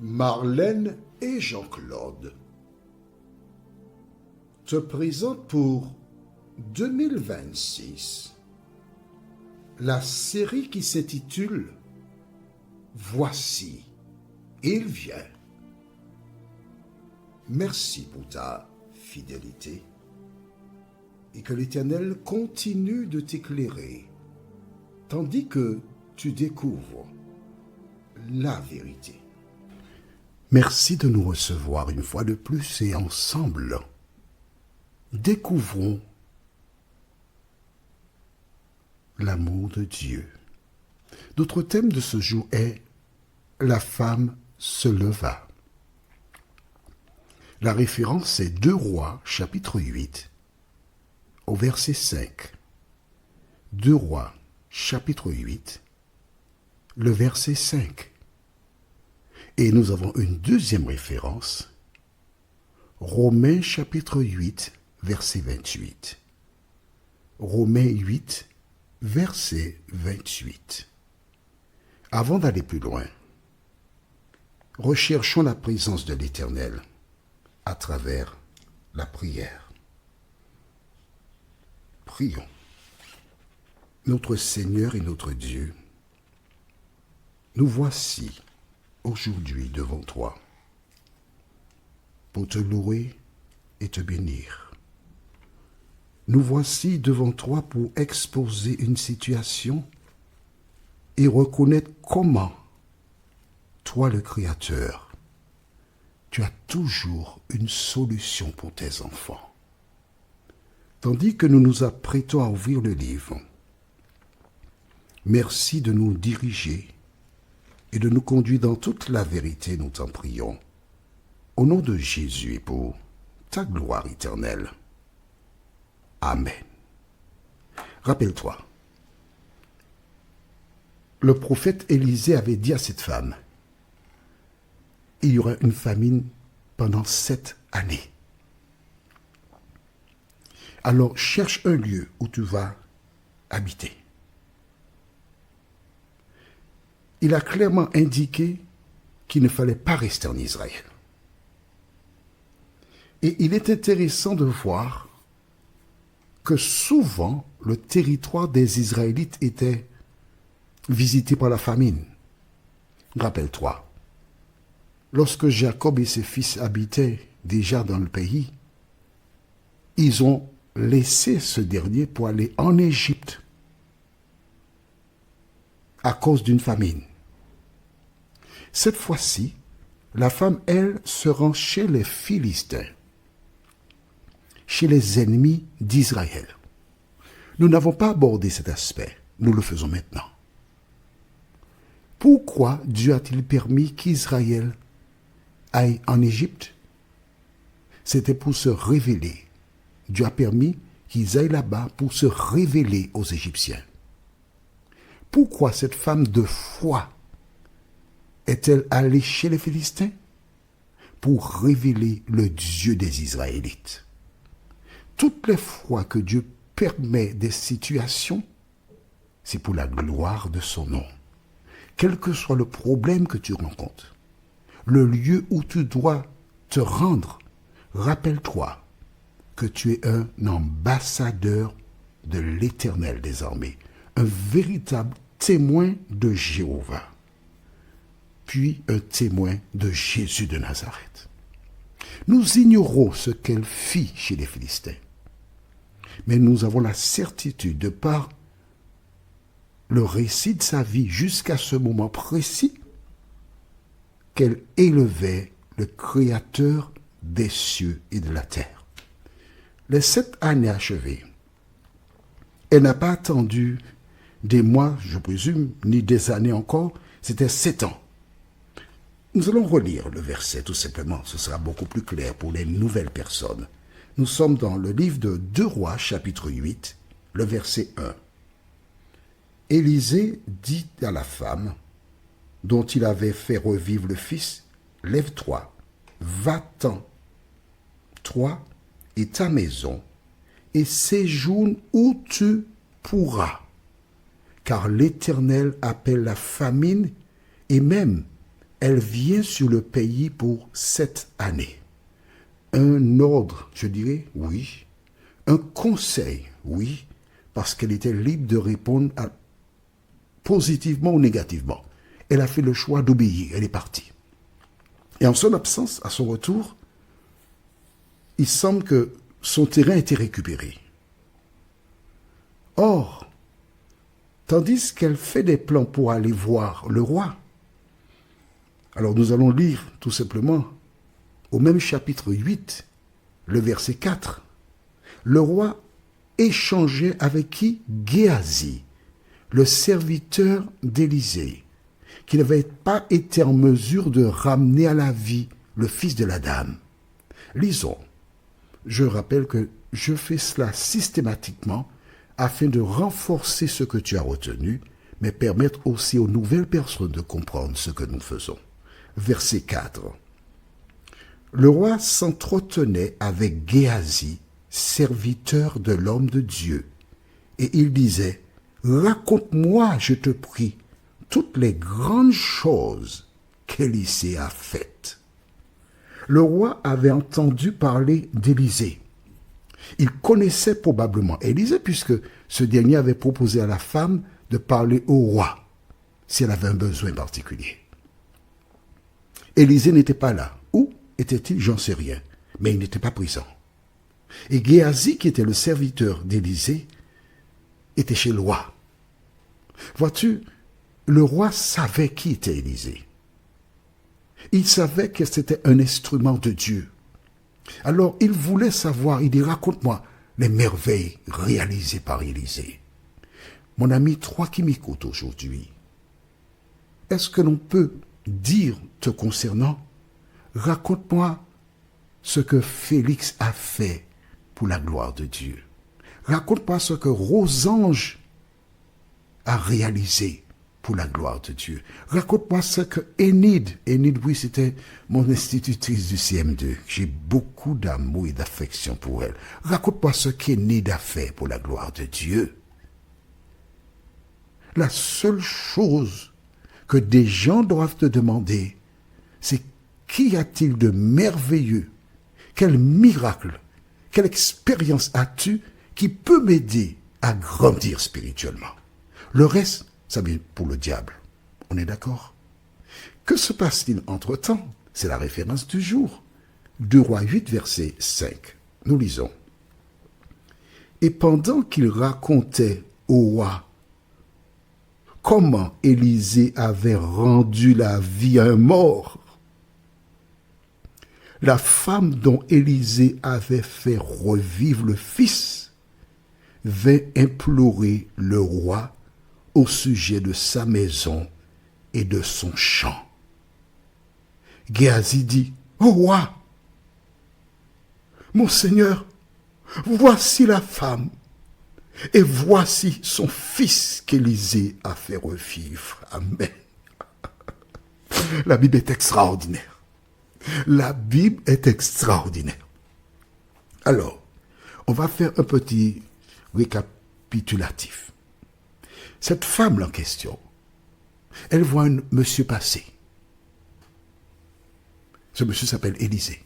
Marlène et Jean-Claude te présentent pour 2026 la série qui s'intitule « Voici, il vient ». Merci pour ta fidélité et que l'Éternel continue de t'éclairer tandis que tu découvres la vérité. Merci de nous recevoir une fois de plus et ensemble, découvrons l'amour de Dieu. Notre thème de ce jour est « La femme se leva ». La référence est 2 Rois, chapitre 8, au verset 5. 2 Rois, chapitre 8, le verset 5. Et nous avons une deuxième référence, Romains chapitre 8, verset 28. Romains 8, verset 28. Avant d'aller plus loin, recherchons la présence de l'Éternel à travers la prière. Prions. Notre Seigneur et notre Dieu, nous voici aujourd'hui devant toi pour te louer et te bénir. Nous voici devant toi pour exposer une situation et reconnaître comment toi le Créateur, tu as toujours une solution pour tes enfants. Tandis que nous nous apprêtons à ouvrir le livre, merci de nous diriger et de nous conduire dans toute la vérité, nous t'en prions. Au nom de Jésus et pour ta gloire éternelle. Amen. Rappelle-toi, le prophète Élisée avait dit à cette femme, il y aura une famine pendant 7 années. Alors cherche un lieu où tu vas habiter. Il a clairement indiqué qu'il ne fallait pas rester en Israël. Et il est intéressant de voir que souvent le territoire des Israélites était visité par la famine. Rappelle-toi, lorsque Jacob et ses fils habitaient déjà dans le pays, ils ont laissé ce dernier pour aller en Égypte à cause d'une famine. Cette fois-ci, la femme, elle, se rend chez les Philistins, chez les ennemis d'Israël. Nous n'avons pas abordé cet aspect, nous le faisons maintenant. Pourquoi Dieu a-t-il permis qu'Israël aille en Égypte? C'était pour se révéler. Dieu a permis qu'ils aillent là-bas pour se révéler aux Égyptiens. Pourquoi cette femme de foi est-elle allée chez les Philistins? Pour révéler le Dieu des Israélites. Toutes les fois que Dieu permet des situations, c'est pour la gloire de son nom. Quel que soit le problème que tu rencontres, le lieu où tu dois te rendre, rappelle-toi que tu es un ambassadeur de l'Éternel des armées, un véritable témoin de Jéhovah, puis un témoin de Jésus de Nazareth. Nous ignorons ce qu'elle fit chez les Philistins, mais nous avons la certitude, de par le récit de sa vie jusqu'à ce moment précis, qu'elle élevait le Créateur des cieux et de la terre. Les 7 années achevées, elle n'a pas attendu des mois, je présume, ni des années encore, c'était 7 ans. Nous allons relire le verset tout simplement, ce sera beaucoup plus clair pour les nouvelles personnes. Nous sommes dans le livre de 2 Rois, chapitre 8, le verset 1. Élisée dit à la femme, dont il avait fait revivre le fils, « Lève-toi, va-t'en, toi et ta maison, et séjourne où tu pourras, car l'Éternel appelle la famine, et même elle vient sur le pays pour 7 années. Un ordre, je dirais, oui. Un conseil, oui, parce qu'elle était libre de répondre positivement ou négativement. Elle a fait le choix d'obéir, elle est partie. Et en son absence, à son retour, il semble que son terrain a été récupéré. Or, tandis qu'elle fait des plans pour aller voir le roi, alors nous allons lire tout simplement au même chapitre 8, le verset 4. Le roi échangeait avec qui? Géasi, le serviteur d'Élisée, qui n'avait pas été en mesure de ramener à la vie le fils de la dame. Lisons. Je rappelle que je fais cela systématiquement afin de renforcer ce que tu as retenu, mais permettre aussi aux nouvelles personnes de comprendre ce que nous faisons. Verset 4. Le roi s'entretenait avec Géasi, serviteur de l'homme de Dieu, et il disait, « Raconte-moi, je te prie, toutes les grandes choses qu'Élisée a faites. » Le roi avait entendu parler d'Élisée. Il connaissait probablement Élisée puisque ce dernier avait proposé à la femme de parler au roi si elle avait un besoin particulier. Élisée n'était pas là. Où était-il? J'en sais rien. Mais il n'était pas présent. Et Géasi, qui était le serviteur d'Élisée, était chez le roi. Vois-tu, le roi savait qui était Élisée. Il savait que c'était un instrument de Dieu. Alors il voulait savoir, il dit, raconte-moi les merveilles réalisées par Élisée. Mon ami, toi qui m'écoutes aujourd'hui, est-ce que l'on peut dire te concernant, raconte-moi ce que Félix a fait pour la gloire de Dieu. Raconte-moi ce que Rosange a réalisé pour la gloire de Dieu. Raconte-moi ce que Enid, oui, c'était mon institutrice du CM2. J'ai beaucoup d'amour et d'affection pour elle. Raconte-moi ce qu'Enid a fait pour la gloire de Dieu. La seule chose que des gens doivent te demander, c'est qu'y a-t-il de merveilleux? Quel miracle, quelle expérience as-tu qui peut m'aider à grandir spirituellement? Le reste, ça vient pour le diable. On est d'accord? Que se passe-t-il entre-temps? C'est la référence du jour. 2 Rois 8, verset 5. Nous lisons. Et pendant qu'il racontait au roi comment Élisée avait rendu la vie à un mort, la femme dont Élisée avait fait revivre le fils vint implorer le roi au sujet de sa maison et de son champ. Géasi dit, « Ô roi, mon Seigneur, voici la femme, et voici son fils qu'Élisée a fait revivre. » Amen. La Bible est extraordinaire. La Bible est extraordinaire. Alors, on va faire un petit récapitulatif. Cette femme en question, elle voit un monsieur passer. Ce monsieur s'appelle Élisée.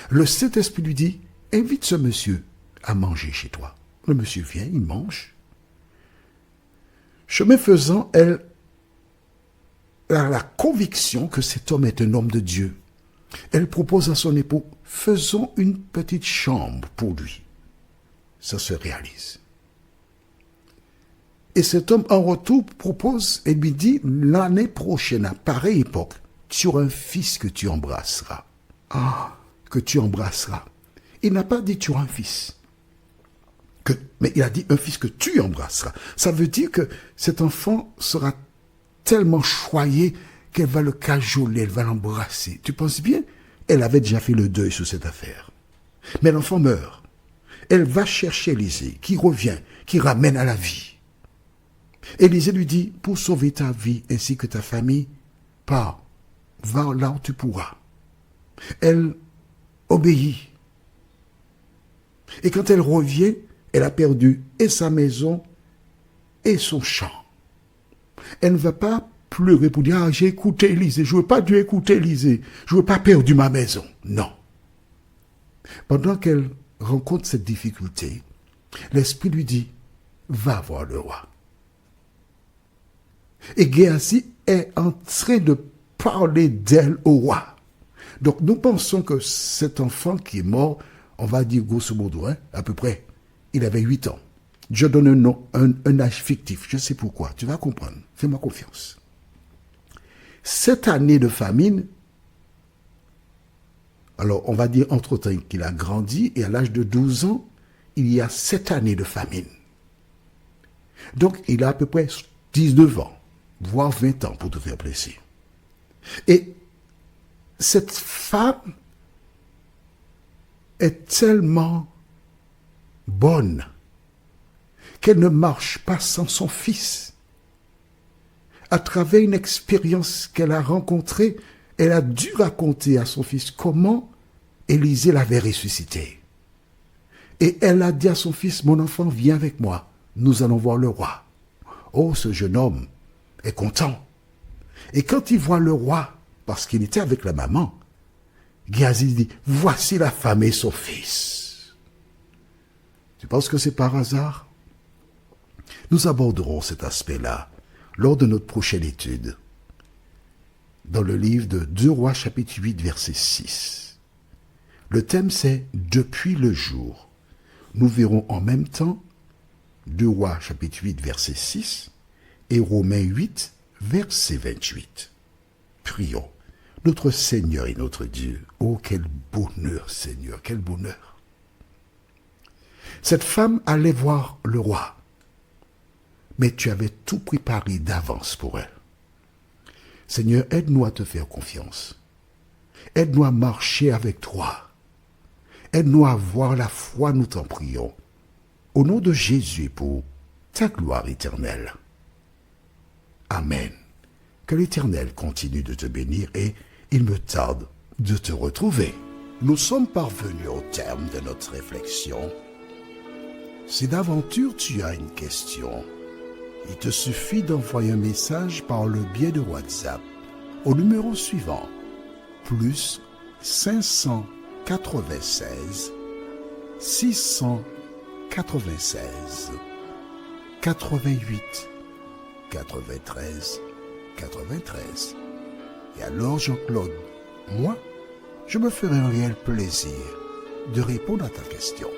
Le Saint-Esprit lui dit, invite ce monsieur à manger chez toi. Le monsieur vient, il mange. Chemin faisant, elle a la conviction que cet homme est un homme de Dieu. Elle propose à son époux, faisons une petite chambre pour lui. Ça se réalise. Et cet homme, en retour, propose et lui dit, l'année prochaine, à pareille époque, tu auras un fils que tu embrasseras. Ah, que tu embrasseras. Il n'a pas dit tu auras un fils. Mais il a dit un fils que tu embrasseras. Ça veut dire que cet enfant sera tellement choyé qu'elle va le cajoler, elle va l'embrasser. Tu penses bien? Elle avait déjà fait le deuil sur cette affaire. Mais l'enfant meurt. Elle va chercher Élisée, qui revient, qui ramène à la vie. Élisée lui dit, pour sauver ta vie ainsi que ta famille, pars, va là où tu pourras. Elle obéit. Et quand elle revient, elle a perdu et sa maison et son champ. Elle ne va pas pleurer pour dire, ah, j'ai écouté Élisée, je ne veux pas Dieu écouter Élisée, je ne veux pas perdre ma maison. Non. Pendant qu'elle rencontre cette difficulté, l'Esprit lui dit, va voir le roi. Et Géasi est en train de parler d'elle au roi. Donc nous pensons que cet enfant qui est mort, on va dire grosso modo, à peu près, il avait 8 ans. Je donne un nom, un âge fictif, je sais pourquoi, tu vas comprendre, fais-moi confiance. Cette année de famine, alors on va dire entre-temps qu'il a grandi, et à l'âge de 12 ans, il y a 7 années de famine. Donc il a à peu près 19 ans, voire 20 ans pour te faire plaisir. Et cette femme est tellement bonne qu'elle ne marche pas sans son fils. À travers une expérience qu'elle a rencontrée, elle a dû raconter à son fils comment Élisée l'avait ressuscité. Et elle a dit à son fils, mon enfant, viens avec moi, nous allons voir le roi. Oh, ce jeune homme est content. Et quand il voit le roi, parce qu'il était avec la maman, Géasi dit, voici la femme et son fils. Tu penses que c'est par hasard? Nous aborderons cet aspect-là lors de notre prochaine étude, dans le livre de 2 Rois chapitre 8 verset 6. Le thème c'est « Depuis le jour ». Nous verrons en même temps 2 Rois chapitre 8 verset 6 et Romains 8 verset 28. Prions. Notre Seigneur et notre Dieu. Oh, quel bonheur, Seigneur, quel bonheur. Cette femme allait voir le roi, mais tu avais tout préparé d'avance pour elle. Seigneur, aide-nous à te faire confiance. Aide-nous à marcher avec toi. Aide-nous à avoir la foi, nous t'en prions. Au nom de Jésus, pour ta gloire éternelle. Amen. Que l'Éternel continue de te bénir et il me tarde de te retrouver. Nous sommes parvenus au terme de notre réflexion. Si d'aventure tu as une question, il te suffit d'envoyer un message par le biais de WhatsApp au numéro suivant, plus 596 696 88 93 93. Et alors Jean-Claude, moi, je me ferai un réel plaisir de répondre à ta question.